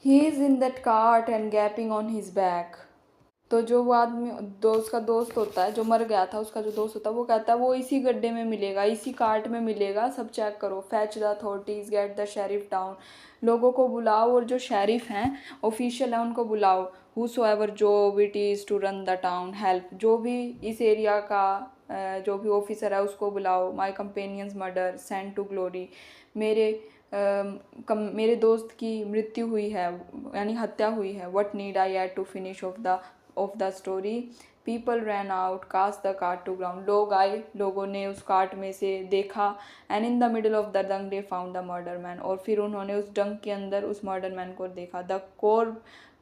He is in that cart and gapping on his back. तो जो वो आदमी दोस्त का दोस्त होता है, जो मर गया था, उसका जो दोस्त होता है, वो कहता है वो इसी गड्ढे में मिलेगा, इसी कार्ट में मिलेगा, सब चेक करो। Fetch the authorities, get the sheriff down. लोगों को बुलाओ और जो शेरिफ हैं, ऑफिशियल हैं, उनको बुलाओ। Whosoever job it is to run the town, help. जो भी इस एरिया का जो भी ऑफिसर है उसको बुलाओ। My companions murder send to glory. मेरे मेरे दोस्त की मृत्यु हुई है, यानी हत्या हुई है। What need I add to finish off the story. People ran out, cast the cart to ground. लोग आए, लोगों ने उस कार्ट में से देखा। And in the middle of the dung they found the murder man. और फिर उन्होंने उस डंक के अंदर उस मर्डर मैन को देखा। The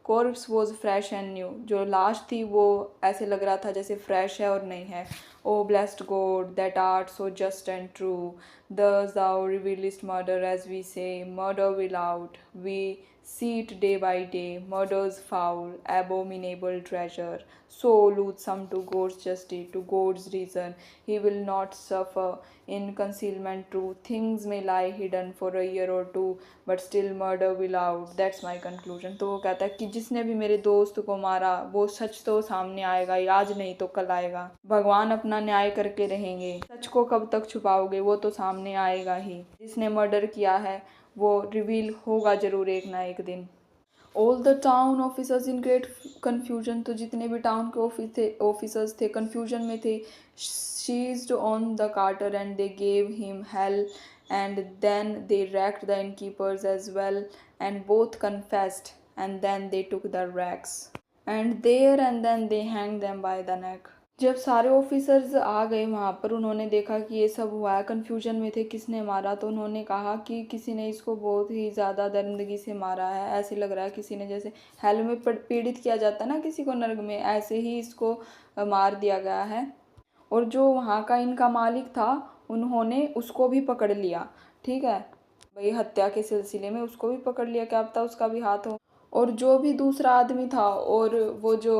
corpse was fresh and new. जो लाश थी वो ऐसे लग रहा था जैसे फ्रेश है और नई है। O blessed God that art so just and true, thus thou revealest murder as we say, murder will out. We see it day by day, murder's foul, abominable treasure. So loathsome to God's justice, to God's reason. He will not suffer in concealment true. Things may lie hidden for a year or two, but still murder will out. That's my conclusion. तो वो कहता है कि जिसने भी मेरे दोस्त को मारा वो सच तो सामने आएगा ही, आज नहीं तो कल आएगा। भगवान अपना न्याय करके रहेंगे। सच को कब तक छुपाओगे, वो तो सामने आएगा ही। जिसने मर्डर किया है वो रिवील होगा जरूर एक ना एक दिन। All the town officers in great confusion. तो जितने भी टाउन के ऑफिसर्स थे कन्फ्यूजन में थे। Seized on the carter and they gave him hell and then they racked the innkeepers as well and both confessed and then they took the racks and there and then they hang them by the neck. जब सारे officers आ गए वहाँ पर, उन्होंने देखा कि ये सब हुआ है, कन्फ्यूजन में थे किसने मारा, तो उन्होंने कहा कि किसी ने इसको बहुत ही ज़्यादा दरिंदगी से मारा है। ऐसे लग रहा है किसी ने, जैसे हेल में पीड़ित किया जाता है ना किसी को नर्क में, ऐसे ही इसको मार दिया गया है। और जो वहाँ का इनका मालिक था उन्होंने उसको भी पकड़ लिया। ठीक है भाई, हत्या के सिलसिले में उसको भी पकड़ लिया, क्या पता उसका भी हाथ हो। और जो भी दूसरा आदमी था और वो जो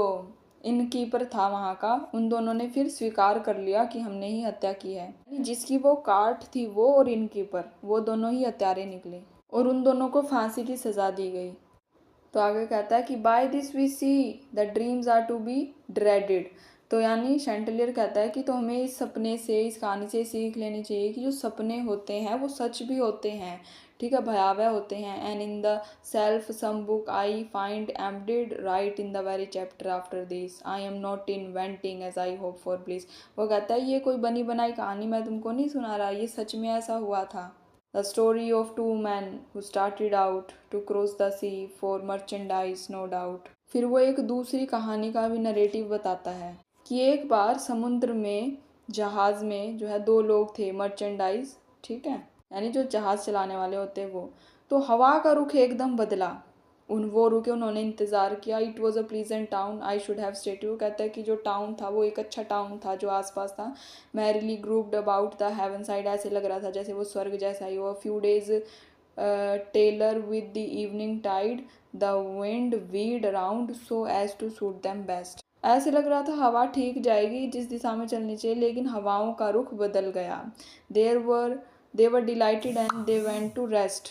इनकीपर था वहाँ का, उन दोनों ने फिर स्वीकार कर लिया कि हमने ही हत्या की है। जिसकी वो कार्ट थी वो और इनकीपर, वो दोनों ही हत्यारे निकले और उन दोनों को फांसी की सज़ा दी गई। तो आगे कहता है कि by this we see the dreams are to be dreaded. तो यानी शैंटलियर कहता है कि तो हमें इस सपने से, इस कहानी से सीख लेनी चाहिए कि जो सपने होते हैं वो सच भी होते हैं। ठीक है, भयावह होते हैं। And in the selfsame book I find emptied right in the very chapter after this, I am not inventing as I hope for bliss. वो कहता है ये कोई बनी बनाई कहानी मैं तुमको नहीं सुना रहा, ये सच में ऐसा हुआ था। The story of two men who started out to cross the sea for merchandise, no doubt. फिर वो एक दूसरी कहानी का भी नरेटिव बताता है कि एक बार समुद्र में जहाज़ में जो है दो लोग थे, मर्चेंडाइज, ठीक है, यानी जो जहाज़ चलाने वाले होते हैं वो। तो हवा का रुख एकदम बदला, वो रुके, उन्होंने इंतज़ार किया। It was a pleasant town I should have state. वो कहता है कि जो टाउन था वो एक अच्छा टाउन था जो आसपास था। Merrily grouped about the haven side, ऐसे लग रहा था जैसे वो स्वर्ग जैसा ही हो। Few days later with the evening tide the wind veered around so as to suit them best. ऐसे लग रहा था हवा ठीक जाएगी जिस दिशा में चलनी चाहिए, लेकिन हवाओं का रुख बदल गया। They were delighted and they went to rest.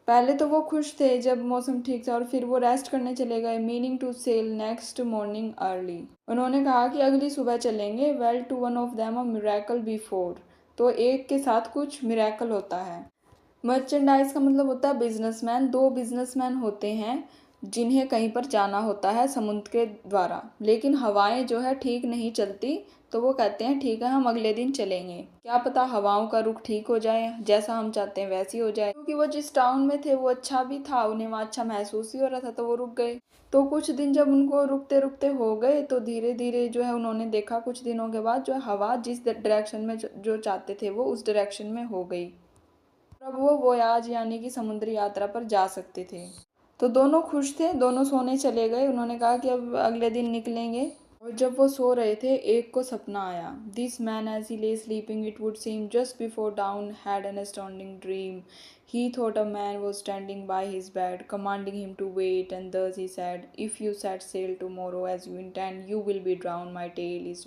पहले तो वो खुश थे जब मौसम ठीक था और फिर वो रेस्ट करने चले गए। Meaning to sail next morning early. उन्होंने कहा कि अगली सुबह चलेंगे। Well to one of them a miracle before. तो एक के साथ कुछ मिरेकल होता है। मर्चेंडाइज का मतलब होता है बिजनेसमैन। दो बिजनेसमैन होते हैं जिन्हें कहीं पर जाना होता है समुद्र के द्वारा, लेकिन हवाएं जो है ठीक नहीं चलती, तो वो कहते हैं ठीक है हम अगले दिन चलेंगे, क्या पता हवाओं का रुख ठीक हो जाए, जैसा हम चाहते हैं वैसी हो जाए। क्योंकि वो जिस टाउन में थे वो अच्छा भी था, उन्हें वहाँ अच्छा महसूस ही हो रहा था, तो वो रुक गए। तो कुछ दिन जब उनको रुकते रुकते हो गए तो धीरे धीरे जो है उन्होंने देखा कुछ दिनों के बाद जो है हवा जिस डायरेक्शन में जो चाहते थे वो उस डायरेक्शन में हो गई। अब वो वोयाज यानी कि समुद्री यात्रा पर जा सकते थे। तो दोनों खुश थे, दोनों सोने चले गए। उन्होंने कहा कि अब अगले दिन निकलेंगे। और जब वो सो रहे थे एक को सपना आया। This man as he lay sleeping it would seem just before dawn had an astounding dream. He thought a man was standing by his bed, commanding him to wait, and thus he said, if you set sail tomorrow as you intend, you will be drowned, my tale is.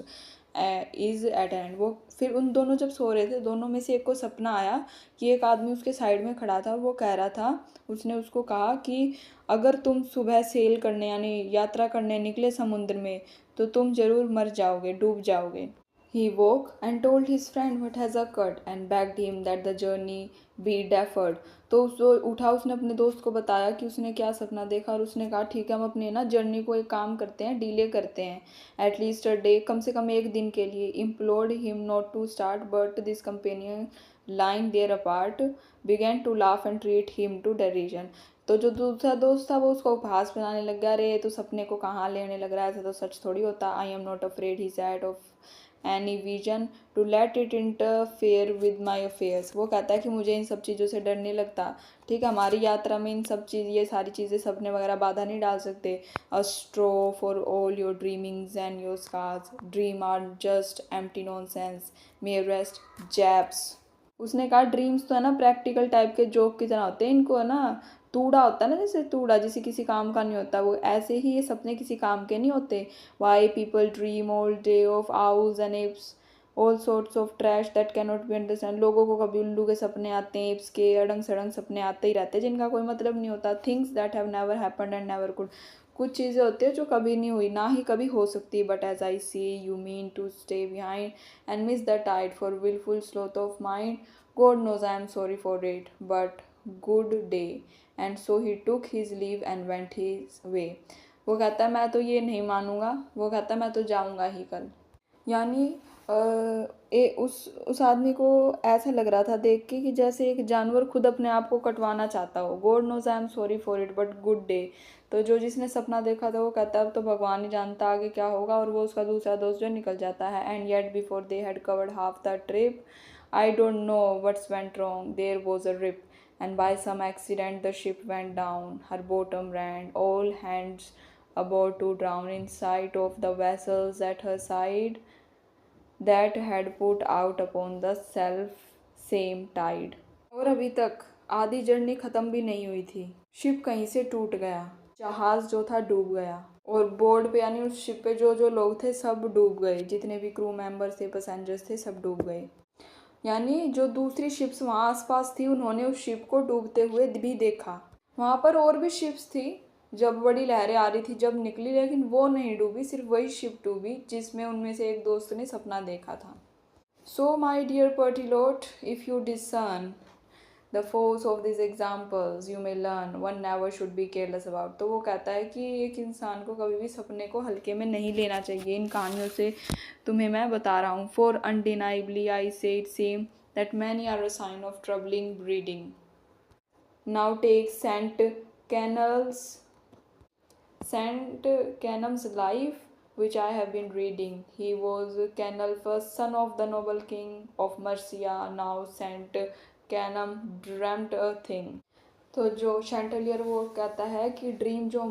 Is at end. वो फिर उन दोनों जब सो रहे थे, दोनों में से एक को सपना आया कि एक आदमी उसके साइड में खड़ा था और वो कह रहा था, उसने उसको कहा कि अगर तुम सुबह सेल करने यानी यात्रा करने निकले समुद्र में तो तुम ज़रूर मर जाओगे, डूब जाओगे। He woke and told his friend what has occurred and begged him that the journey be deferred। तो उस उठा, उसने अपने दोस्त को बताया कि उसने क्या सपना देखा और उसने कहा ठीक है, हम अपने ना जर्नी को एक काम करते हैं, डिले करते हैं एटलीस्ट अ डे, कम से कम एक दिन के लिए। Implored him not to start but this companion lying there apart began to laugh and treat him to derision। तो जो दूसरा दोस्त था वो उसको उपहास बनाने लग गया, अरे तो सपने को कहाँ लेने लग रहा है, ऐसा तो सच थोड़ी होता। I am not afraid he said of any vision to let it interfere with my affairs. वो कहता है कि मुझे इन सब चीज़ों से डर नहीं लगता, ठीक है, हमारी यात्रा में इन सब चीज़, ये सारी चीज़ें, सपने वगैरह बाधा नहीं डाल सकते। A straw for all your dreamings and your scares, dream are just empty nonsense, merest japes. उसने कहा ड्रीम्स तो है ना प्रैक्टिकल टाइप के जोक की तरह होते हैं, इनको है ना तूड़ा होता है ना, जैसे तूड़ा जिसे किसी काम का नहीं होता, वो ऐसे ही ये सपने किसी काम के नहीं होते। Why people dream all day of owls and apes all sorts of trash that can not be understand. लोगों को कभी उल्लू के सपने आते हैं, एप्स के अड़ंग सड़ंग सपने आते ही रहते हैं जिनका कोई मतलब नहीं होता। Things that have never happened and never could. कुछ चीज़ें होती है जो कभी नहीं हुई, ना ही कभी हो सकती। But as I see you mean to stay behind and miss the tide for wilful sloth of mind. God knows I am sorry for it, but good day। And so he took his leave and went his way। वो कहता है मैं तो ये नहीं मानूंगा, वो कहता है मैं तो जाऊंगा ही कल। यानी उस आदमी को ऐसा लग रहा था देख के कि जैसे एक जानवर खुद अपने आप को कटवाना चाहता हो। God knows I am sorry for it but good day. तो जो जिसने सपना देखा था वो कहता है अब तो भगवान ही जानता आगे क्या होगा, और वो उसका दूसरा दोस्त जो निकल जाता है। And yet before they had covered half the trip I don't know what's went wrong. There was a rip, and by some accident the ship went down. Her bottom ran, all hands about to drown in sight of the vessels at her side that had put out upon the self same tide। और अभी तक आधी journey खत्म भी नहीं हुई थी, ship कहीं से टूट गया, जहाज जो था डूब गया, और बोर्ड पे यानी उस शिप पे जो जो लोग थे सब डूब गए, जितने भी क्रू मेंबर्स थे, पैसेंजर्स थे, सब डूब गए। यानी जो दूसरी शिप्स वहाँ आसपास थी उन्होंने उस शिप को डूबते हुए भी देखा। वहाँ पर और भी शिप्स थी जब बड़ी लहरें आ रही थी जब निकली, लेकिन वो नहीं डूबी, सिर्फ वही शिप डूबी जिसमें उनमें से एक दोस्त ने सपना देखा था। So my dear Pertelote, if you discern the force of this examples you may learn one never should be careless about. तो वो कहता है कि एक इंसान को कभी भी सपने को हल्के में नहीं लेना चाहिए। इन कहानियों से तुम्हें मैं बता रहा हूँ। For undeniably I say it same that many are a sign of troubling breeding. Now take saint Kenelm's life which I have been reading. He was Canulphus, son of the noble king of Mercia. Now Saint Canum dreamt a thing। तो जो शैंटलियर वो कहता है कि dreams जो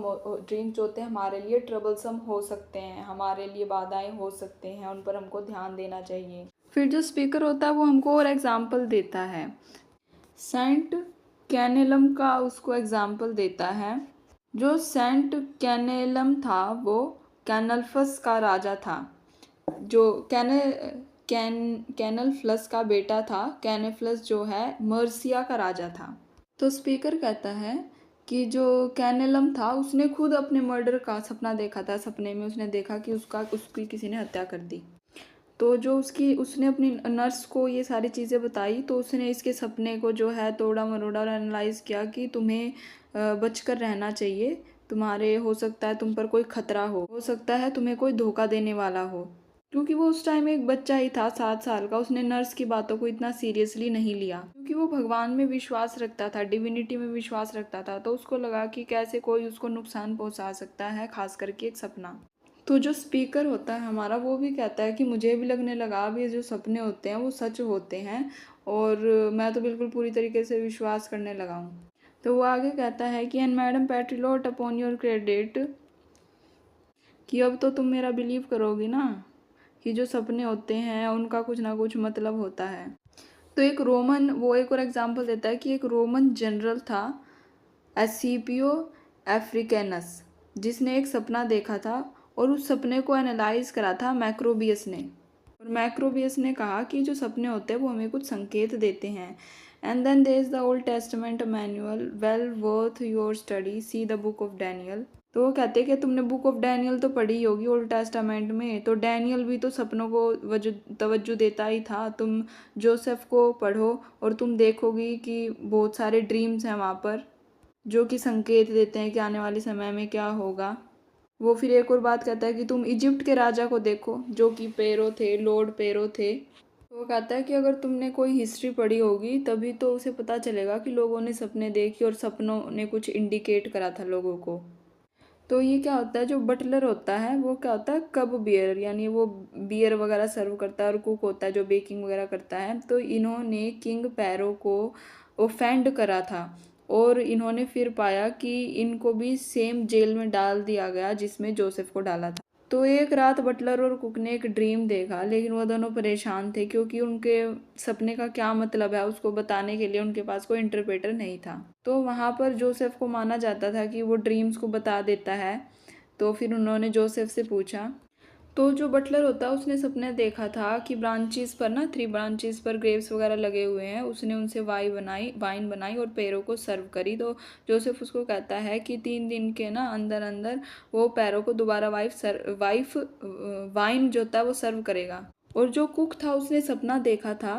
होते हैं हमारे लिए ट्रबलसम हो सकते हैं, हमारे लिए बाधाएं हो सकते हैं, उन पर हमको ध्यान देना चाहिए। फिर जो स्पीकर होता है वो हमको और एग्जाम्पल देता है। सेंट कैनेलम का उसको एग्जाम्पल देता है। जो सेंट कैनेलम था वो कैनलफस का राजा था, जो कैनलफ्लस का बेटा था। कैनलफ्लस जो है मर्सिया का राजा था। तो स्पीकर कहता है कि जो कैनेलम था उसने खुद अपने मर्डर का सपना देखा था। सपने में उसने देखा कि उसकी किसी ने हत्या कर दी। तो जो उसने अपनी नर्स को ये सारी चीज़ें बताई, तो उसने इसके सपने को जो है तोड़ा मरोड़ा और एनालाइज किया कि तुम्हें बचकर रहना चाहिए, तुम्हारे हो सकता है तुम पर कोई खतरा हो सकता है तुम्हें कोई धोखा देने वाला हो। क्योंकि वो उस टाइम एक बच्चा ही था 7 साल का, उसने नर्स की बातों को इतना सीरियसली नहीं लिया, क्योंकि वो भगवान में विश्वास रखता था, डिविनिटी में विश्वास रखता था। तो उसको लगा कि कैसे कोई उसको नुकसान पहुंचा सकता है, खास करके एक सपना। तो जो स्पीकर होता है हमारा वो भी कहता है कि मुझे भी लगने लगा अब ये जो सपने होते हैं वो सच होते हैं, और मैं तो बिल्कुल पूरी तरीके से विश्वास करने लगा हूँ। तो वो आगे कहता है कि and madam Pertelote upon your credit, कि अब तो तुम मेरा बिलीव करोगी ना कि जो सपने होते हैं उनका कुछ ना कुछ मतलब होता है। तो वो एक और एग्जाम्पल देता है कि एक रोमन जनरल था एसिपियो अफ्रीकैनस, जिसने एक सपना देखा था और उस सपने को एनालाइज करा था मैक्रोबियस ने। मैक्रोबियस ने कहा कि जो सपने होते हैं वो हमें कुछ संकेत देते हैं। And then there is the Old Testament manual well worth your study, see the book of Daniel. तो वो कहते हैं कि तुमने बुक ऑफ डैनियल तो पढ़ी होगी ओल्ड टेस्टामेंट में, तो डैनियल भी तो सपनों को तवज्जो देता ही था। तुम जोसेफ को पढ़ो और तुम देखोगी कि बहुत सारे ड्रीम्स हैं वहाँ पर जो कि संकेत देते हैं कि आने वाले समय में क्या होगा। वो फिर एक और बात कहता है कि तुम इजिप्ट के राजा को देखो जो कि पेरो थे, लॉर्ड पेरो थे। तो वो कहता है कि अगर तुमने कोई हिस्ट्री पढ़ी होगी तभी तो उसे पता चलेगा कि लोगों ने सपने देखे और सपनों ने कुछ इंडिकेट करा था लोगों को। तो ये क्या होता है, जो बटलर होता है वो क्या होता है, कब बियर, यानी वो बियर वगैरह सर्व करता है, और कुक होता है जो बेकिंग वगैरह करता है। तो इन्होंने किंग पैरो को ऑफेंड करा था और इन्होंने फिर पाया कि इनको भी सेम जेल में डाल दिया गया जिसमें जोसेफ को डाला था। तो एक रात बटलर और कुक ने एक ड्रीम देखा, लेकिन वो दोनों परेशान थे क्योंकि उनके सपने का क्या मतलब है उसको बताने के लिए उनके पास कोई इंटरप्रेटर नहीं था। तो वहाँ पर जोसेफ को माना जाता था कि वो ड्रीम्स को बता देता है। तो फिर उन्होंने जोसेफ से पूछा। तो जो बटलर होता है उसने सपने देखा था कि ब्रांचेस पर ना 3 ब्रांचेस पर ग्रेप्स वगैरह लगे हुए हैं, उसने उनसे वाइन बनाई और पैरों को सर्व करी। तो जोसेफ उसको कहता है कि 3 दिन के ना अंदर अंदर वो पैरों को दोबारा वाइन जो होता है वो सर्व करेगा। और जो कुक था उसने सपना देखा था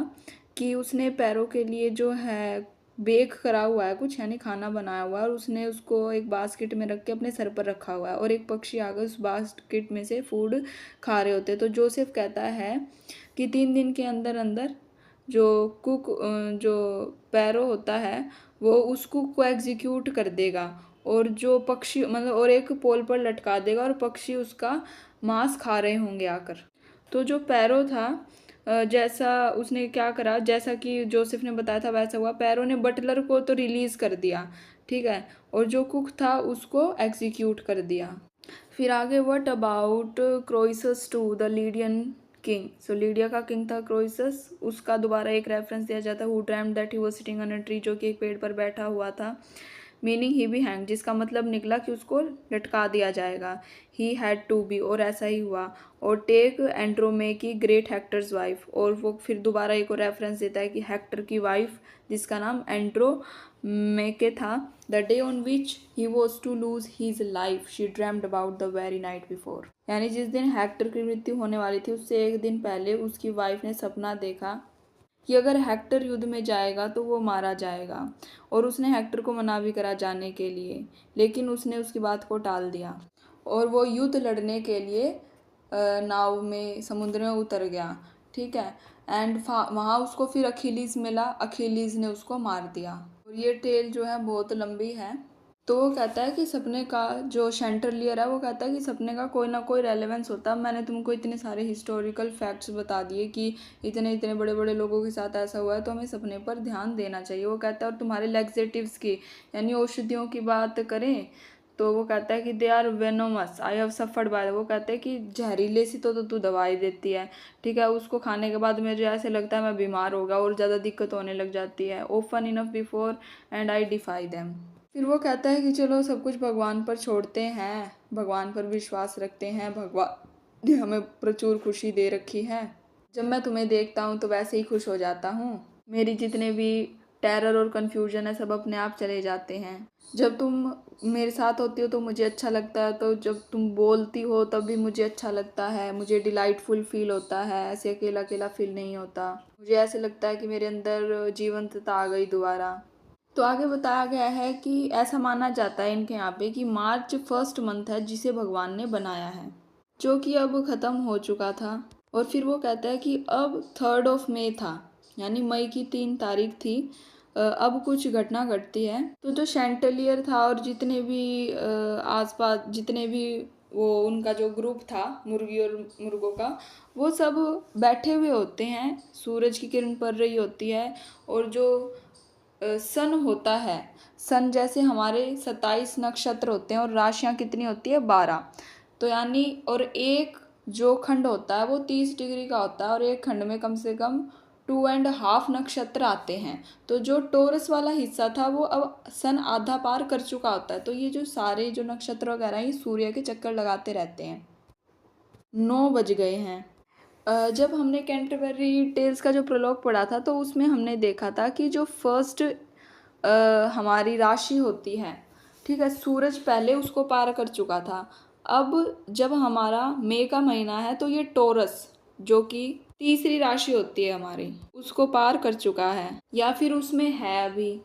कि उसने पैरों के लिए जो है बेक करा हुआ है कुछ, यानी खाना बनाया हुआ है, और उसने उसको एक बास्केट में रख के अपने सर पर रखा हुआ है और एक पक्षी आकर उस बास्केट में से फूड खा रहे होते। तो जोसेफ कहता है कि 3 दिन के अंदर अंदर जो जो पैरो होता है वो उस कुक को एग्जीक्यूट कर देगा और जो पक्षी मतलब और एक पोल पर लटका देगा और पक्षी उसका मांस खा रहे होंगे आकर। तो जो पैरो था जैसा उसने क्या करा, जैसा कि जोसेफ ने बताया था वैसा हुआ। पैरो ने बटलर को तो रिलीज कर दिया, ठीक है, और जो कुक था उसको एग्जीक्यूट कर दिया। फिर आगे what about Croesus to the Lydian king. So Lydia का किंग था क्रोइसस, उसका दोबारा एक रेफरेंस दिया जाता है, who dreamed that he was sitting on a tree, जो कि एक पेड़ पर बैठा हुआ था। मीनिंग ही बी हैंग, जिसका मतलब निकला कि उसको लटका दिया जाएगा। ही हैड टू बी, और ऐसा ही हुआ। और टेक एंड्रोमे की ग्रेट हेक्टर्स वाइफ, और वो फिर दोबारा एक और रेफरेंस देता है कि हेक्टर की वाइफ जिसका नाम एंड्रोमेके था, the day on which he was to lose his life she dreamed about the very night before. यानी जिस दिन हेक्टर की मृत्यु होने वाली थी उससे एक दिन पहले उसकी वाइफ ने सपना देखा कि अगर हेक्टर युद्ध में जाएगा तो वो मारा जाएगा, और उसने हेक्टर को मना भी करा जाने के लिए, लेकिन उसने उसकी बात को टाल दिया और वो युद्ध लड़ने के लिए नाव में समुद्र में उतर गया, ठीक है। एंड वहाँ उसको फिर अखिलीज मिला, अखिलीज ने उसको मार दिया। और ये टेल जो है बहुत लंबी है। तो वो कहता है कि सपने का जो शैंटरलियर है वो कहता है कि सपने का कोई ना कोई रेलेवेंस होता है। मैंने तुमको इतने सारे हिस्टोरिकल फैक्ट्स बता दिए कि इतने इतने बड़े बड़े लोगों के साथ ऐसा हुआ है, तो हमें सपने पर ध्यान देना चाहिए। वो कहता है और तुम्हारे लैक्सेटिव्स की यानी औषधियों की बात करें तो वो कहता है कि they are venomous I have suffered by. वो कहते हैं कि जहरीले सी तो तू दवाई देती है, ठीक है, उसको खाने के बाद मुझे ऐसे लगता है मैं बीमार हो गया और ज़्यादा दिक्कत होने लग जाती है। Open enough before and I defy them. फिर वो कहता है कि चलो सब कुछ भगवान पर छोड़ते हैं, भगवान पर विश्वास रखते हैं, भगवान ने हमें प्रचुर खुशी दे रखी है। जब मैं तुम्हें देखता हूँ तो वैसे ही खुश हो जाता हूँ। मेरी जितने भी टेरर और कन्फ्यूजन है सब अपने आप चले जाते हैं। जब तुम मेरे साथ होती हो तो मुझे अच्छा लगता है, तो जब तुम बोलती हो तब भी मुझे अच्छा लगता है, मुझे डिलाइटफुल फील होता है, ऐसे अकेला अकेला फील नहीं होता। मुझे ऐसे लगता है कि मेरे अंदर जीवंतता आ गई दोबारा। तो आगे बताया गया है कि ऐसा माना जाता है इनके यहाँ पे कि मार्च फर्स्ट मंथ है जिसे भगवान ने बनाया है, जो कि अब ख़त्म हो चुका था। और फिर वो कहता है कि अब 3rd ऑफ मई था, यानी मई की 3 तारीख थी। अब कुछ घटना घटती है। तो जो शैंटलियर था और जितने भी आसपास जितने भी वो उनका जो ग्रुप था मुर्गी और मुर्गों का, वो सब बैठे हुए होते हैं, सूरज की किरण पड़ रही होती है, और जो सन होता है, सन जैसे हमारे 27 नक्षत्र होते हैं और राशियाँ कितनी होती है 12। तो यानी और एक जो खंड होता है वो 30 डिग्री का होता है और एक खंड में कम से कम 2.5 नक्षत्र आते हैं। तो जो टोरस वाला हिस्सा था वो अब सन आधा पार कर चुका होता है। तो ये जो सारे जो नक्षत्र वगैरह ये सूर्य के चक्कर लगाते रहते हैं। 9 बज गए हैं। जब हमने कैंटरबरी टेल्स का जो प्रोलॉग पढ़ा था तो उसमें हमने देखा था कि जो फर्स्ट हमारी राशि होती है, ठीक है, सूरज पहले उसको पार कर चुका था। अब जब हमारा मई का महीना है तो ये टॉरस, जो कि तीसरी राशि होती है हमारी, उसको पार कर चुका है या फिर उसमें है अभी।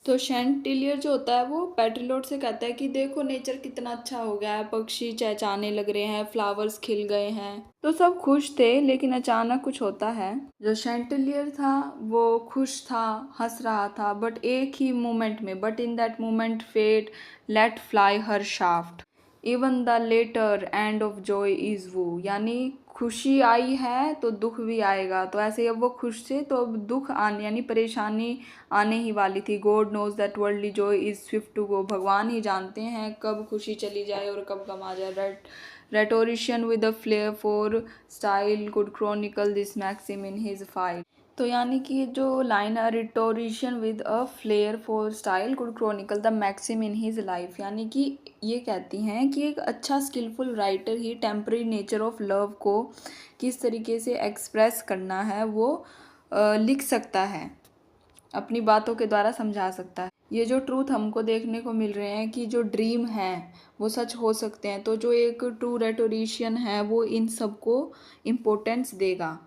तो शैंटिलियर जो होता है वो पेट्रिलोट से कहता है कि देखो नेचर कितना अच्छा हो गया है, पक्षी चहचहाने लग रहे हैं, फ्लावर्स खिल गए हैं। तो सब खुश थे, लेकिन अचानक कुछ होता है। जो शैंटिलियर था वो खुश था, हंस रहा था, बट एक ही मोमेंट में, but in that moment fate let fly her shaft, even the latter end of joy is woe, यानी खुशी आई है तो दुख भी आएगा। तो ऐसे ही अब वो खुश थे तो अब दुख आने यानी परेशानी आने ही वाली थी। God knows that worldly joy is swift to go, भगवान ही जानते हैं कब खुशी चली जाए और कब गम आ जाए। Rhetorician with a flair for style could chronicle this maxim in his file. तो यानी कि ये जो लाइन है, rhetorician with a flair for style could chronicle the maxim in his life, यानी कि ये कहती हैं कि एक अच्छा स्किलफुल राइटर ही टेम्पररी नेचर ऑफ लव को किस तरीके से एक्सप्रेस करना है वो लिख सकता है, अपनी बातों के द्वारा समझा सकता है। ये जो ट्रूथ हमको देखने को मिल रहे हैं कि जो ड्रीम है वो सच हो सकते हैं, तो जो एक ट्रू रेटोरिशियन है वो इन सबको इम्पोर्टेंस देगा।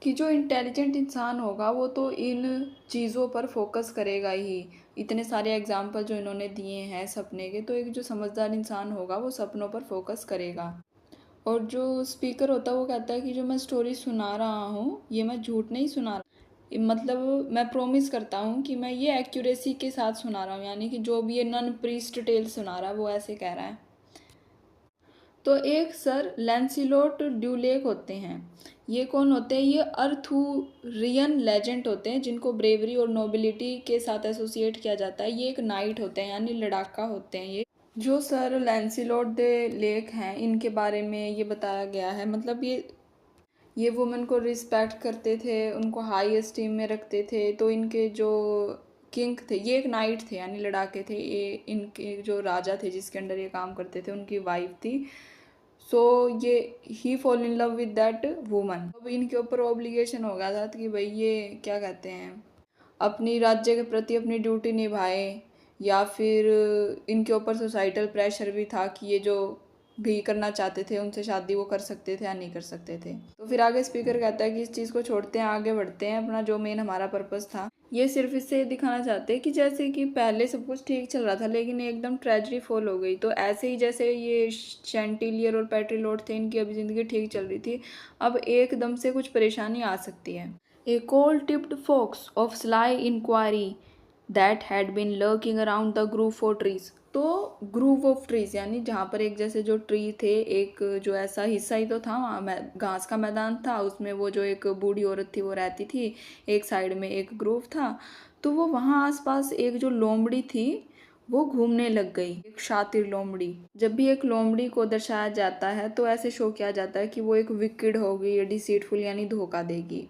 कि जो इंटेलिजेंट इंसान होगा वो तो इन चीज़ों पर फोकस करेगा ही। इतने सारे एग्जाम्पल जो इन्होंने दिए हैं सपने के, तो एक जो समझदार इंसान होगा वो सपनों पर फोकस करेगा। और जो स्पीकर होता है वो कहता है कि जो मैं स्टोरी सुना रहा हूँ ये मैं झूठ नहीं सुना रहा, मतलब मैं प्रॉमिस करता हूँ कि मैं ये एक्यूरेसी के साथ सुना रहा हूँ, यानी कि जो भी ये नन प्रीस्ट टेल सुना रहा है वो ऐसे कह रहा है। तो एक सर लैंसिलोट ड्यूलेक होते हैं। ये कौन होते हैं? ये अर्थुरियन लेजेंड होते हैं जिनको ब्रेवरी और नोबिलिटी के साथ एसोसिएट किया जाता है। ये एक नाइट होते हैं यानी लड़ाका होते हैं। ये जो सर लैंसिलोट दे लेक हैं इनके बारे में ये बताया गया है, मतलब ये वुमेन को रिस्पेक्ट करते थे, उनको हाई एस्टीम में रखते थे। तो इनके जो किंग थे, ये एक नाइट थे यानी लड़ाके थे, ये इनके जो राजा थे जिसके अंडर ये काम करते थे उनकी वाइफ थी। सो ये he fall in love with that woman. अब इनके ऊपर ऑब्लिगेशन हो गया था कि भाई ये क्या कहते हैं, अपनी राज्य के प्रति अपनी ड्यूटी निभाए, या फिर इनके ऊपर सोसाइटल प्रेशर भी था कि ये जो भी करना चाहते थे उनसे शादी वो कर सकते थे या नहीं कर सकते थे। तो फिर आगे स्पीकर कहता है कि इस चीज़ को छोड़ते हैं, आगे बढ़ते हैं, अपना जो मेन हमारा पर्पस था ये सिर्फ इससे दिखाना चाहते हैं कि जैसे कि पहले सब कुछ ठीक चल रहा था लेकिन एकदम ट्रेजेडी फॉल हो गई। तो ऐसे ही जैसे ये शैंटिलियर और पेट्रिलोट थे, इनकी अभी ज़िंदगी ठीक चल रही थी, अब एकदम से कुछ परेशानी आ सकती है। A cold-tipped fox of sly inquiry that had been lurking around the grove of trees। तो ग्रूव ऑफ ट्रीज यानी जहाँ पर एक जैसे जो ट्री थे, एक जो ऐसा हिस्सा ही तो था वहाँ घास का मैदान था, उसमें वो जो एक बूढ़ी औरत थी वो रहती थी, एक साइड में एक ग्रूव था। तो वो वहाँ आसपास एक जो लोमड़ी थी वो घूमने लग गई, एक शातिर लोमड़ी। जब भी एक लोमड़ी को दर्शाया जाता है तो ऐसे शो किया जाता है कि वो एक विकेड होगी या डिसीटफुल यानी धोखा देगी।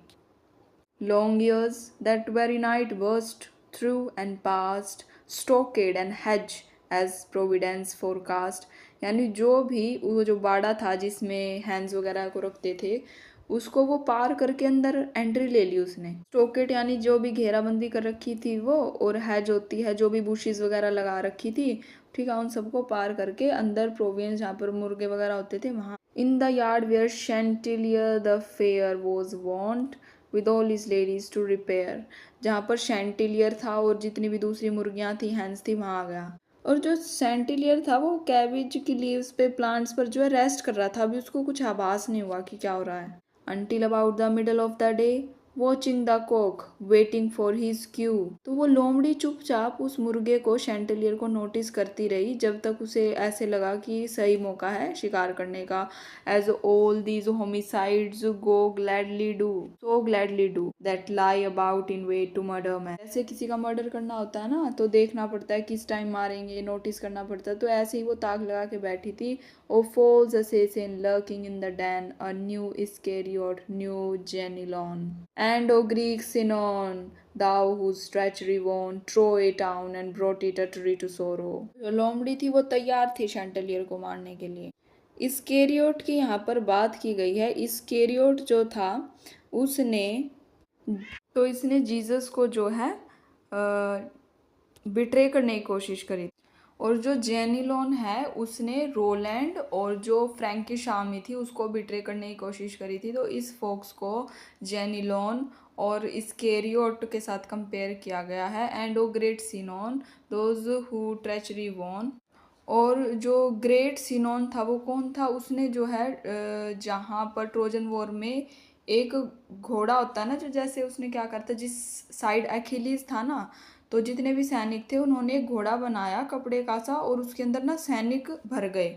Long years, that very night burst through and past stockade and hedge as Providence forecast। यानी जो भी वो जो बाड़ा था जिसमें हैंड्स वगैरह को रखते थे उसको वो पार करके अंदर एंट्री ले ली उसने। स्टोकेट यानी जो भी घेराबंदी कर रखी थी वो, और हैज होती है जो भी बुशेस वगैरह लगा रखी थी, ठीक है, उन सबको पार करके अंदर प्रोविंस जहाँ पर मुर्गे वगैरह होते थे वहाँ। In the yard where Chanticleer the fair was wont with all his ladies to repair. जहाँ पर शैंटिलियर था और जितनी भी दूसरी मुर्गियाँ थी, हैंस थी, वहाँ आ गया। और जो शैंटिलियर था वो कैबेज की लीव्स पे प्लांट्स पर जो है रेस्ट कर रहा था, अभी उसको कुछ आभास नहीं हुआ कि क्या हो रहा है। Until about the middle of the day, watching the cock waiting for his cue। तो वो लोमड़ी चुपचाप उस मुर्गे को, शैंटिलियर को नोटिस करती रही जब तक उसे ऐसे लगा कि सही मौका है शिकार करने का। As all these homicides go gladly do, so gladly do that lie about in wait to murder man। ऐसे किसी का मर्डर करना होता है ना तो देखना पड़ता है किस टाइम मारेंगे, नोटिस करना पड़ता है। तो ऐसे ही वो ताक लगा के बैठी थी। O false assassin lurking in the den, a new Iscariot, new Genelon, and O Greek Sinon, thou whose treachery won Troy town and brought it utterly to sorrow। जो लोमड़ी थी वो तैयार थी शैंटिलियर को मारने के लिए। इस्कैरियोट की यहाँ पर बात की गई है। इस्कैरियोट जो था उसने इसने जीसस को जो है बिट्रे करने की कोशिश करी। और जो जेनिलोन है उसने रोलैंड और जो फ्रैंकिश आर्मी थी उसको बिट्रे करने की कोशिश करी थी। तो इस फोक्स को जेनिलोन और इस्कैरियोट के साथ कंपेयर किया गया है। And O great Sinon those who treachery won. और जो ग्रेट सिनोन था वो कौन था? उसने जो है जहाँ पर ट्रोजन वॉर में एक घोड़ा होता है ना, जो जैसे उसने क्या करता, जिस साइड अखिलीज था ना, तो जितने भी सैनिक थे उन्होंने एक घोड़ा बनाया कपड़े का सा और उसके अंदर ना सैनिक भर गए।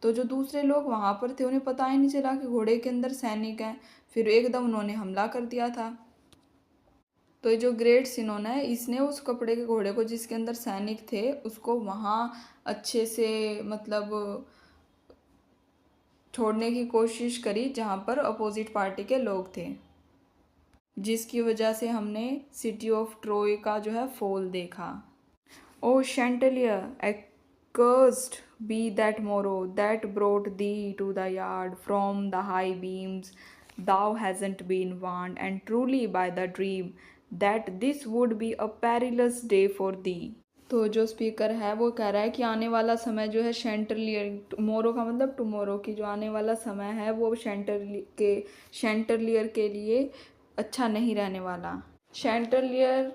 तो जो दूसरे लोग वहाँ पर थे उन्हें पता ही नहीं चला कि घोड़े के अंदर सैनिक हैं। फिर एकदम उन्होंने हमला कर दिया था। तो ये जो ग्रेट सिनोन है इसने उस कपड़े के घोड़े को जिसके अंदर सैनिक थे उसको वहाँ अच्छे से मतलब छोड़ने की कोशिश करी जहाँ पर अपोजिट पार्टी के लोग थे, जिसकी वजह से हमने सिटी ऑफ ट्रोय का जो है फॉल देखा। ओ शैंटलियर accursed be that morrow that brought thee to the yard from the high beams, thou hasn't been warned and truly by the dream that this would be a perilous day for thee। तो जो speaker है वो कह रहा है कि आने वाला समय जो है शैंटलियर, मोरो का मतलब टुमोरो, की जो आने वाला समय है वो शैंटलियर के लिए अच्छा नहीं रहने वाला। शैंटलियर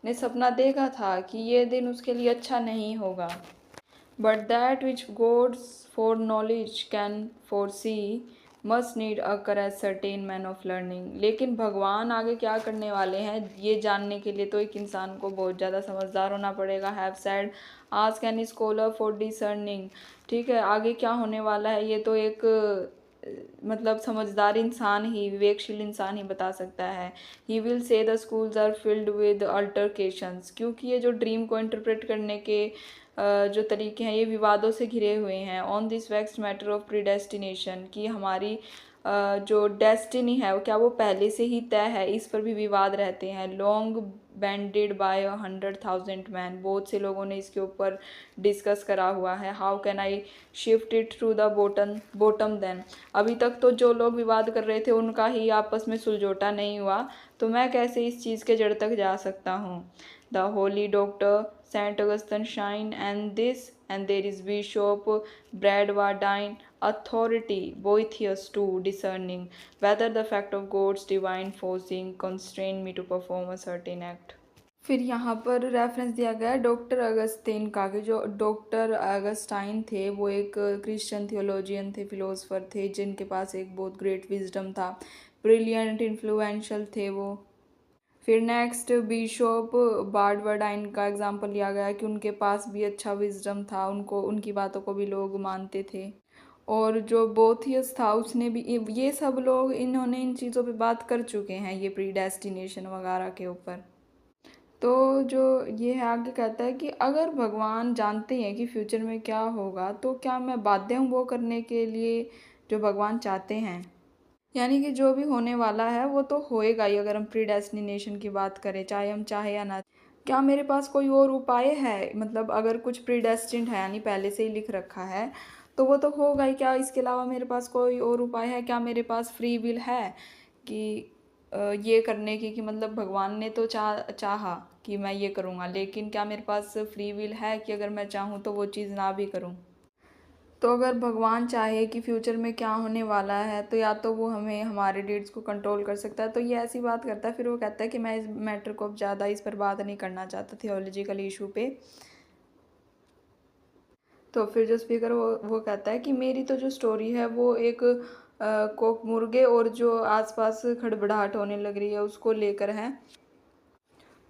ने सपना देखा था कि ये दिन उसके लिए अच्छा नहीं होगा। But that which God's foreknowledge can foresee must need occur as certain man of learning. लेकिन भगवान आगे क्या करने वाले हैं ये जानने के लिए तो एक इंसान को बहुत ज़्यादा समझदार होना पड़ेगा। Have sad ask any scholar for discerning. ठीक है, आगे क्या होने वाला है ये तो एक मतलब समझदार इंसान ही, विवेकशील इंसान ही बता सकता है। He will say the schools are filled with altercations. क्योंकि ये जो ड्रीम को इंटरप्रेट करने के जो तरीके हैं ये विवादों से घिरे हुए हैं। On this vexed matter of predestination, कि हमारी जो डेस्टिनी है वो क्या वो पहले से ही तय है, इस पर भी विवाद रहते हैं। लॉन्ग बैंडेड बाय 100,000 मैन, बहुत से लोगों ने इसके ऊपर डिस्कस करा हुआ है। How can I shift it to the bottom then. अभी तक तो जो लोग विवाद कर रहे थे उनका ही आपस में सुलझोटा नहीं हुआ, तो मैं कैसे इस चीज़ के जड़ तक जा सकता हूँ। The holy doctor Saint Augustine shine and this and there is Bishop Bradwardine authority Boethius too discerning whether the fact of God's divine forcing constrain me to perform a certain act। फिर यहाँ पर reference दिया गया है doctor Augustine का, कि जो doctor Augustine थे वो एक क्रिश्चियन थियोलॉजियन थे, फिलोसफर थे, जिनके पास एक बहुत ग्रेट विजडम था, ब्रिलियंट इन्फ्लुएंशियल थे वो। फिर नेक्स्ट बिशॉप बार्डवर्डाइन का एग्जांपल लिया गया कि उनके पास भी अच्छा विजडम था, उनको उनकी बातों को भी लोग मानते थे। और जो बोथियस था उसने भी, ये सब लोग इन्होंने इन चीज़ों पे बात कर चुके हैं ये प्रीडेस्टिनेशन वगैरह के ऊपर। तो जो ये है आगे कहता है कि अगर भगवान जानते हैं कि फ्यूचर में क्या होगा तो क्या मैं बाध्य हूँ वो करने के लिए जो भगवान चाहते हैं। यानी कि जो भी होने वाला है वो तो होएगा ही, अगर हम प्रीडेस्टिनेशन की बात करें, चाहे हम चाहे या ना। क्या मेरे पास कोई और उपाय है? मतलब अगर कुछ प्रीडेस्टिन्ड है यानी पहले से ही लिख रखा है तो वो तो होगा ही। क्या इसके अलावा मेरे पास कोई और उपाय है? क्या मेरे पास फ्री विल है कि ये करने की, कि मतलब भगवान ने तो चाहा कि मैं ये करूँगा, लेकिन क्या मेरे पास फ्री विल है कि अगर मैं चाहूँ तो वो चीज़ ना भी करूँ। तो अगर भगवान चाहे कि फ्यूचर में क्या होने वाला है तो या तो वो हमें हमारे डीड्स को कंट्रोल कर सकता है, तो ये ऐसी बात करता है। फिर वो कहता है कि मैं इस मैटर को अब ज़्यादा इस पर बात नहीं करना चाहता थियोलॉजिकल इशू पे। तो फिर जो स्पीकर वो कहता है कि मेरी तो जो स्टोरी है वो एक कोक मुर्गे और जो आसपास खड़बड़ाहट होने लग रही है उसको लेकर है।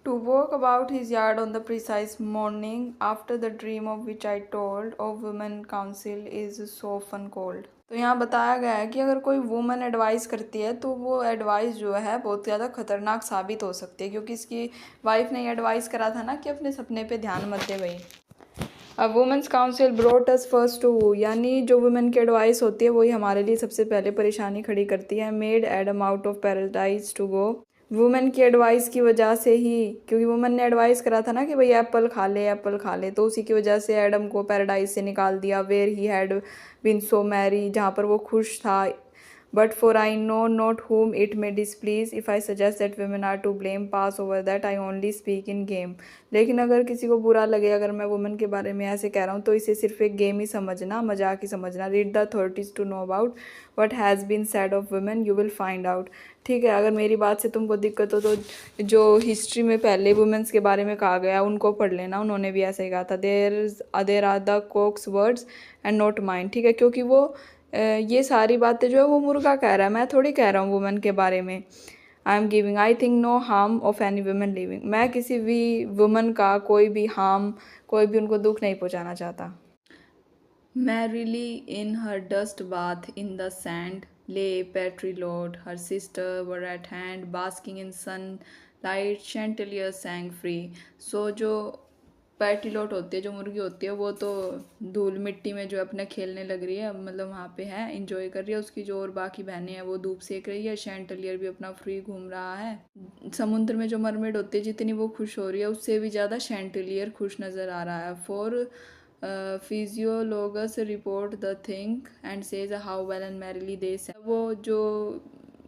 To walk about his yard on the precise morning after the dream of which I told of women council is so often called। तो यहाँ बताया गया है कि अगर कोई वुमन एडवाइस करती है तो वो एडवाइस जो है बहुत ज़्यादा खतरनाक साबित हो सकती है, क्योंकि इसकी वाइफ ने एडवाइस करा था ना कि अपने सपने पे ध्यान मत दे भाई। अब women's council brought us first to, यानी जो वुमेन की एडवाइस होती है वही हमारे लिए सबसे पहले परेशानी खड़ी करती है। Made Adam out of paradise to go women की एडवाइस की वजह से ही, क्योंकि वुमेन ने एडवाइस करा था ना कि भाई एप्पल खा ले, एप्पल खा ले, तो उसी की वजह से एडम को पैराडाइज से निकाल दिया, where he had been so merry, जहाँ पर वो खुश था। But for I know not whom it may displease if I suggest that women are to blame, pass over that, I only speak in game। लेकिन अगर किसी को बुरा लगे अगर मैं वुमेन के बारे में ऐसे कह रहा हूँ तो इसे सिर्फ एक गेम ही समझना, मजाक ही समझना। Read the authorities to know about what has been said of women, you will find out. ठीक है, अगर मेरी बात से तुमको दिक्कत हो तो जो हिस्ट्री में पहले वुमेन्स के बारे में कहा गया उनको पढ़ लेना, उन्होंने भी ऐसा ही कहा था। There are the cock's words and not mind. ठीक है, क्योंकि वो ये सारी बातें जो है वो मुर्गा कह रहा है, मैं थोड़ी कह रहा हूँ वुमेन के बारे में। I am giving I think no harm of any women living. मैं किसी भी वुमेन का कोई भी हार्म, कोई भी उनको दुख नहीं पहुँचाना चाहता। Merrily in her dust bath in the sand lay Patrilotte, her sister were at hand, basking in sunlight, chandelier sang free। So जो पैटिलोट होती है, जो मुर्गी होती है, वो तो धूल मिट्टी में जो अपने खेलने लग रही है, मतलब वहाँ पे है, इंजॉय कर रही है। उसकी जो और बाकी बहनें हैं वो धूप सेक रही है, शैंटलियर भी अपना फ्री घूम रहा है। समुद्र में जो मरमेड होती है जितनी वो खुश हो रही है उससे भी ज़्यादा शैंटलियर खुश नज़र आ रहा है। For Physiologus report the thing and says how well and merrily they. वो जो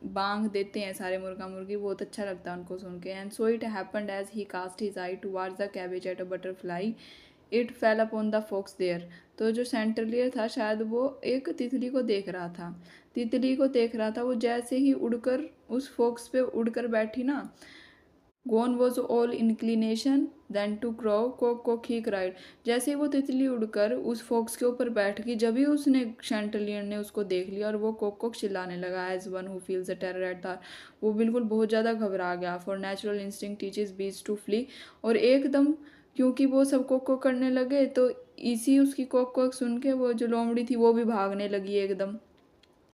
बांग देते हैं सारे मुर्गा मुर्गी, बहुत अच्छा लगता है उनको सुन के। And so it happened as he cast his eye towards the cabbage at a butterfly it fell upon the fox there. तो जो सेंटरलियर था शायद वो एक तितली को देख रहा था, तितली को देख रहा था। वो जैसे ही उड़कर उस फॉक्स पे उड़कर बैठी ना, Gone was all inclination then to crow, cock he cried। जैसे ही वो तितली उड़कर उस फॉक्स के ऊपर बैठ गई, जब ही उसने शैंटलियर ने उसको देख लिया और वो कोक कोक चिल्लाने लगा। As one who feels a terror at the, वो बिल्कुल बहुत ज़्यादा घबरा गया। For natural instinct teaches beasts to flee. और एकदम क्योंकि वो सब कोक कोक करने लगे तो इसी उसकी कोक कोक सुन के वो जो लोमड़ी थी वो भी भागने लगी एकदम।